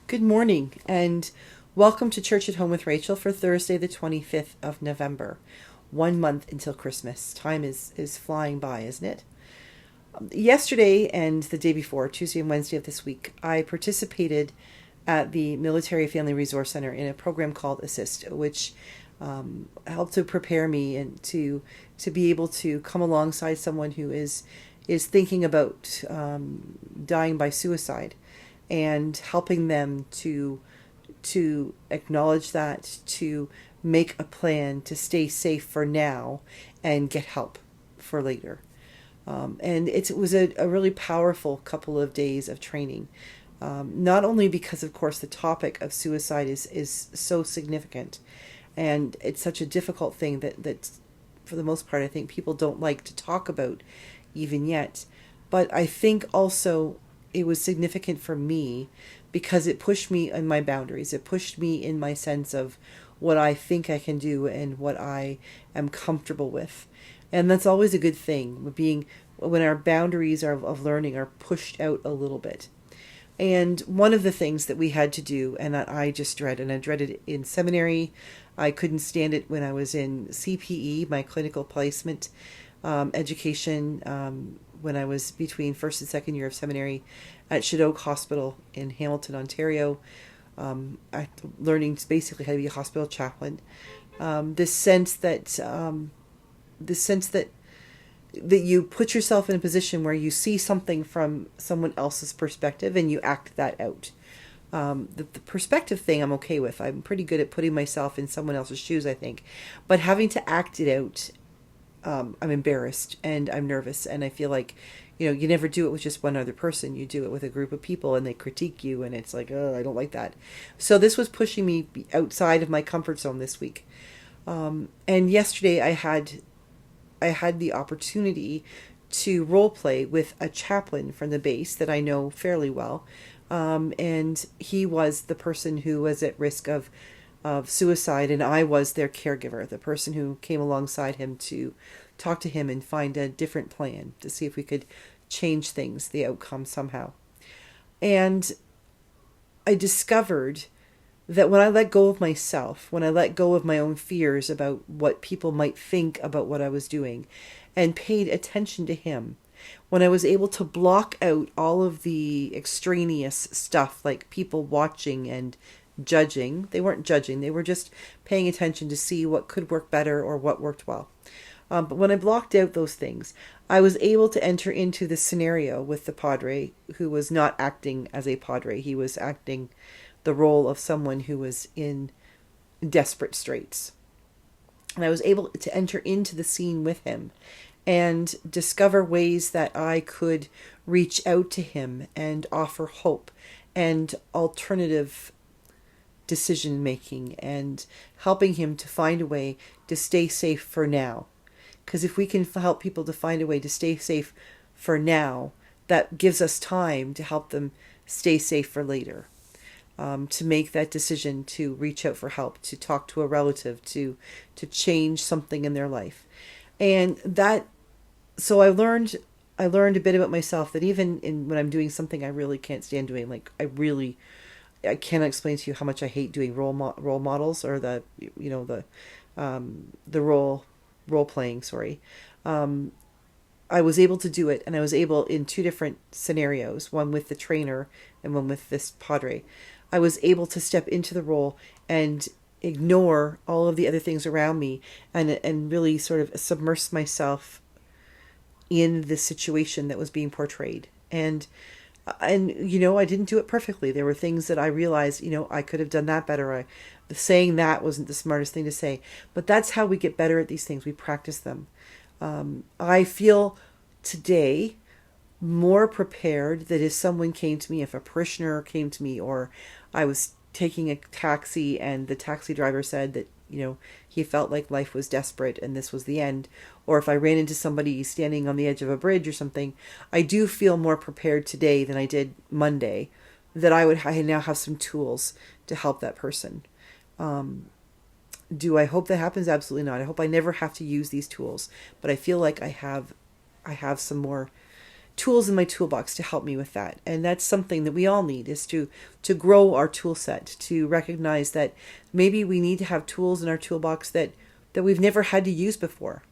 Good morning, and welcome to Church at Home with Rachael for Thursday, the 25th of November. 1 month until Christmas. Time is flying by, isn't it? Yesterday and the day before, Tuesday and Wednesday of this week, I participated at the Military Family Resource Center in a program called ASIST, which helped to prepare me and to be able to come alongside someone who is thinking about dying by suicide, and helping them to acknowledge that, to make a plan to stay safe for now and get help for later. And it was a really powerful couple of days of training. Not only because, of course, the topic of suicide is so significant, and it's such a difficult thing that for the most part, I think people don't like to talk about even yet. But I think also it was significant for me because it pushed me in my boundaries. It pushed me in my sense of what I think I can do and what I am comfortable with. And that's always a good thing, being when our boundaries of learning are pushed out a little bit. And one of the things that we had to do, and that I just dread, and I dreaded it in seminary, I couldn't stand it when I was in CPE, my clinical placement education, when I was between first and second year of seminary at Shadoke Hospital in Hamilton, Ontario, learning basically how to be a hospital chaplain. This sense that that you put yourself in a position where you see something from someone else's perspective and you act that out. The perspective thing I'm okay with. I'm pretty good at putting myself in someone else's shoes, I think. But having to act it out, I'm embarrassed and I'm nervous, and I feel like, you never do it with just one other person. You do it with a group of people and they critique you, and it's like, oh, I don't like that. So this was pushing me outside of my comfort zone this week. And yesterday I had the opportunity to role play with a chaplain from the base that I know fairly well. And he was the person who was at risk of suicide, and I was their caregiver, the person who came alongside him to talk to him and find a different plan to see if we could change things, the outcome somehow. And I discovered that when I let go of myself, when I let go of my own fears about what people might think about what I was doing, and paid attention to him, when I was able to block out all of the extraneous stuff like people watching and judging. They weren't judging, they were just paying attention to see what could work better or what worked well. But when I blocked out those things, I was able to enter into the scenario with the padre, who was not acting as a padre. He was acting the role of someone who was in desperate straits. And I was able to enter into the scene with him and discover ways that I could reach out to him and offer hope and alternative decision making, and helping him to find a way to stay safe for now. Because if we can help people to find a way to stay safe for now, that gives us time to help them stay safe for later. To make that decision to reach out for help, to talk to a relative, to change something in their life. And that, so I learned a bit about myself, that even when I'm doing something I really can't stand doing, like I cannot explain to you how much I hate doing role models, or the role playing. Sorry, I was able to do it, and I was able in two different scenarios, one with the trainer and one with this padre. I was able to step into the role and ignore all of the other things around me, and really sort of submerge myself in the situation that was being portrayed. And I didn't do it perfectly. There were things that I realized, I could have done that better. Saying that wasn't the smartest thing to say, but that's how we get better at these things. We practice them. I feel today more prepared that if someone came to me, if a parishioner came to me, or I was taking a taxi and the taxi driver said that, he felt like life was desperate and this was the end, or if I ran into somebody standing on the edge of a bridge or something, I do feel more prepared today than I did Monday, that I now have some tools to help that person. Do I hope that happens? Absolutely not. I hope I never have to use these tools, but I feel like I have some more tools in my toolbox to help me with that. And that's something that we all need, is to grow our tool set, to recognize that maybe we need to have tools in our toolbox that we've never had to use before.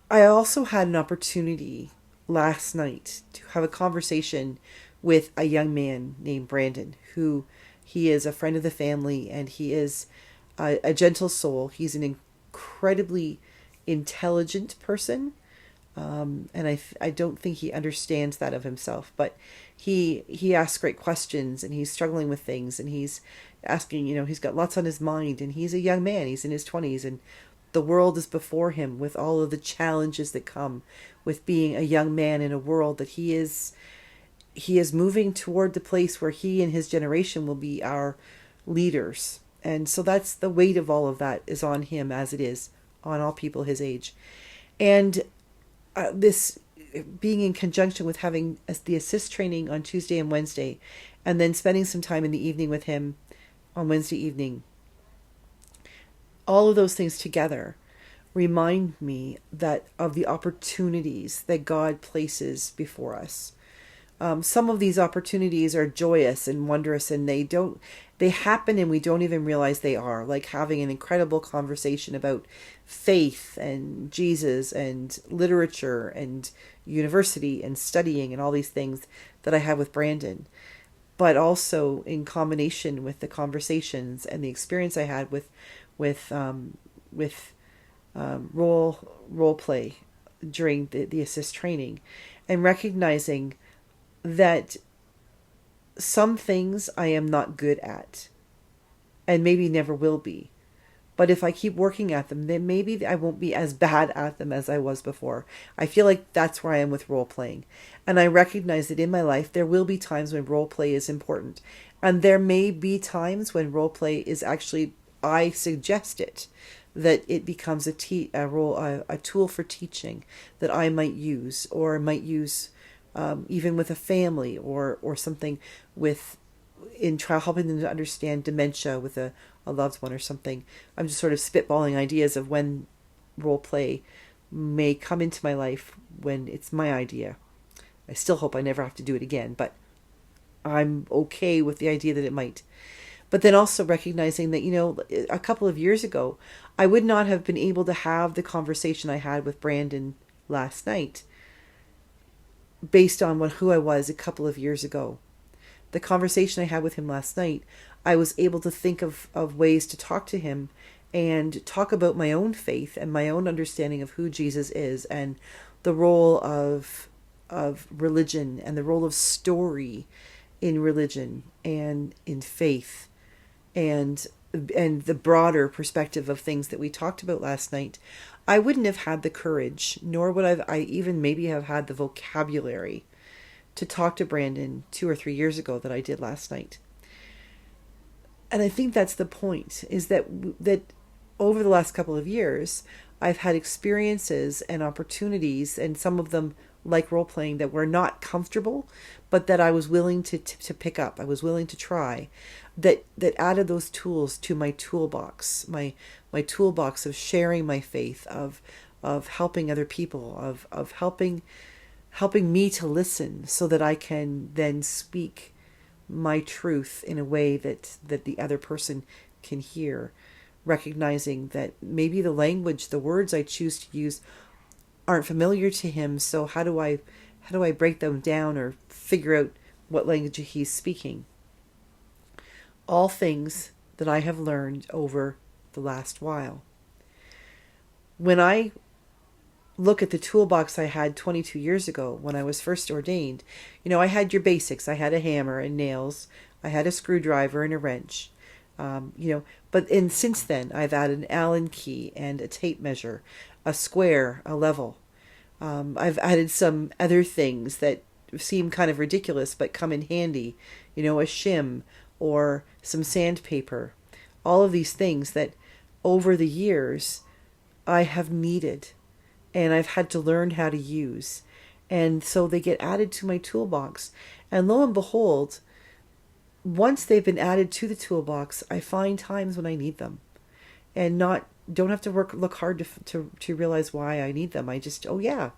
I also had an opportunity last night to have a conversation with a young man named Brandon, who he is a friend of the family, and he is a gentle soul. He's an incredibly intelligent person. And I don't think he understands that of himself, but he asks great questions, and he's struggling with things, and he's asking, he's got lots on his mind, and he's a young man, he's in his 20s, and the world is before him with all of the challenges that come with being a young man in a world that he is moving toward the place where he and his generation will be our leaders. And so that's the weight of all of that is on him, as it is on all people his age. And this being in conjunction with having the ASIST training on Tuesday and Wednesday, and then spending some time in the evening with him on Wednesday evening, all of those things together remind me that of the opportunities that God places before us. Some of these opportunities are joyous and wondrous, and they happen and we don't even realize they are, like having an incredible conversation about faith and Jesus and literature and university and studying and all these things that I had with Brandon, but also in combination with the conversations and the experience I had with Roleplay during the ASIST training, and recognizing that some things I am not good at and maybe never will be. But if I keep working at them, then maybe I won't be as bad at them as I was before. I feel like that's where I am with role playing. And I recognize that in my life, there will be times when role play is important. And there may be times when role play is actually, I suggest it, that it becomes a tool for teaching that I might use, or might use even with a family, or something helping them to understand dementia with a loved one or something. I'm just sort of spitballing ideas of when role play may come into my life when it's my idea. I still hope I never have to do it again, but I'm okay with the idea that it might. But then also recognizing that, a couple of years ago, I would not have been able to have the conversation I had with Brandon last night based on who I was a couple of years ago. The conversation I had with him last night, I was able to think of ways to talk to him and talk about my own faith and my own understanding of who Jesus is, and the role of religion, and the role of story in religion and in faith, and the broader perspective of things that we talked about last night. I wouldn't have had the courage, nor would I even maybe have had the vocabulary to talk to Brandon 2 or 3 years ago that I did last night. And I think that's the point, is that over the last couple of years, I've had experiences and opportunities, and some of them, like role-playing, that were not comfortable, but that I was willing to pick up. I was willing to try, that added those tools to my toolbox, my toolbox of sharing my faith, of helping other people, of helping me to listen, so that I can then speak my truth in a way that the other person can hear, recognizing that maybe the language, the words I choose to use aren't familiar to him. So how do I break them down, or figure out what language he's speaking? All things that I have learned over the last while. When I look at the toolbox I had 22 years ago when I was first ordained, I had your basics. I had a hammer and nails. I had a screwdriver and a wrench. But since then, I've added an Allen key and a tape measure, a square, a level. I've added some other things that seem kind of ridiculous but come in handy, a shim or some sandpaper. All of these things that over the years I have needed and I've had to learn how to use. And so they get added to my toolbox. And lo and behold, once they've been added to the toolbox, I find times when I need them. and don't have to look hard to realize why I need them. I just, oh yeah,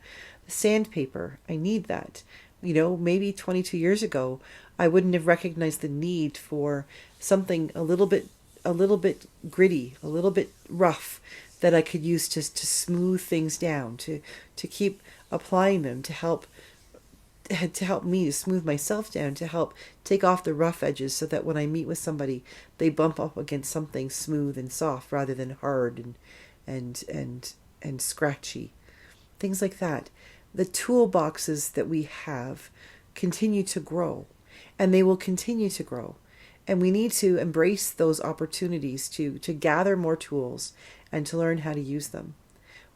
the sandpaper, I need that. Maybe 22 years ago, I wouldn't have recognized the need for something a little bit gritty, a little bit rough, that I could use to smooth things down, to keep applying them, to help me to smooth myself down, to help take off the rough edges, so that when I meet with somebody, they bump up against something smooth and soft rather than hard and scratchy. Things like that. The toolboxes that we have continue to grow, and they will continue to grow. And we need to embrace those opportunities to gather more tools and to learn how to use them.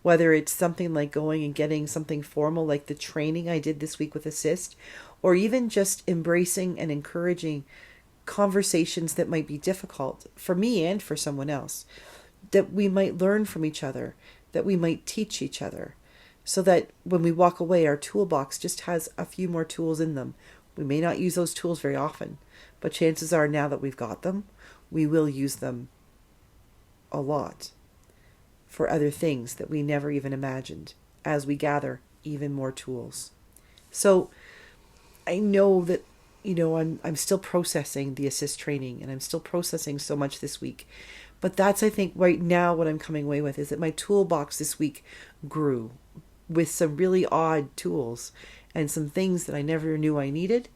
Whether it's something like going and getting something formal like the training I did this week with ASIST, or even just embracing and encouraging conversations that might be difficult for me and for someone else, that we might learn from each other, that we might teach each other, so that when we walk away, our toolbox just has a few more tools in them. We may not use those tools very often, but chances are, now that we've got them, we will use them a lot for other things that we never even imagined, as we gather even more tools. So I know that, I'm still processing the ASIST training, and I'm still processing so much this week. But that's, I think, right now what I'm coming away with is that my toolbox this week grew with some really odd tools and some things that I never knew I needed.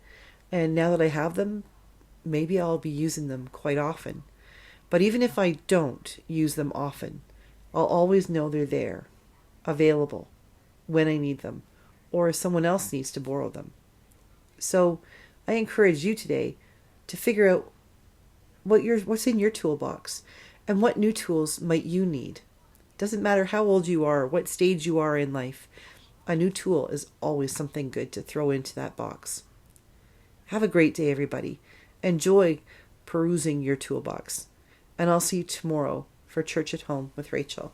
And now that I have them, maybe I'll be using them quite often. But even if I don't use them often, I'll always know they're there, available, when I need them, or if someone else needs to borrow them. So I encourage you today to figure out what's in your toolbox, and what new tools might you need. Doesn't matter how old you are, what stage you are in life, a new tool is always something good to throw into that box. Have a great day, everybody. Enjoy perusing your toolbox. And I'll see you tomorrow for Church at Home with Rachael.